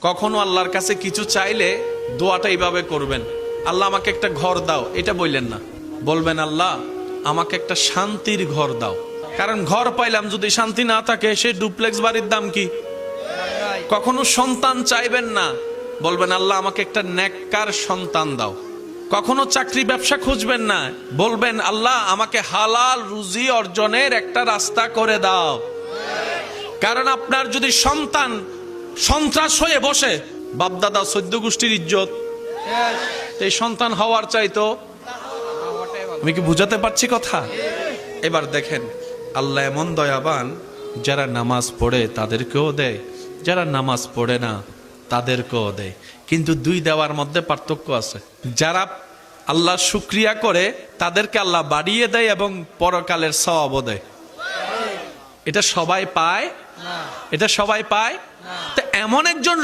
কখনো আল্লাহর কাছে কিছু চাইলে দোয়াটা এইভাবে করবেন, আল্লাহ আমাকে একটা ঘর দাও, এটা বললেন না। বলবেন আল্লাহ আমাকে একটা শান্তির ঘর দাও। কারণ ঘর পাইলাম যদি শান্তি না থাকে, সে ডুপ্লেক্স বাড়ির দাম কি? কখনো সন্তান চাইবেন না, বলবেন আল্লাহ আমাকে একটা নেককার সন্তান দাও। কখনো চাকরি ব্যবসা খুঁজবেন না, বলবেন আল্লাহ আমাকে হালাল রুজি অর্জনের একটা রাস্তা করে দাও। কারণ আপনার যদি সন্তান সন্ত্রাস হয়ে বসে, বাপদাদা 14 গোষ্ঠীর ইজ্জত, এই সন্তান হওয়ার চাইতো। আমি কি বুঝাতে পারছি কথা? এবার দেখেন আল্লাহ এমন দয়াবান, যারা নামাজ পড়ে তাদেরকেও দেয়, যারা নামাজ পড়ে না তাদেরকেও দেয়। কিন্তু দুই দেওয়ার মধ্যে পার্থক্য আছে। যারা আল্লাহ শুকরিয়া করে তাদেরকে আল্লাহ বাড়িয়ে দেয় এবং পরকালের সওয়াবও দেয়। এটা সবাই পায়? এটা সবাই পায়? তো এমন একজন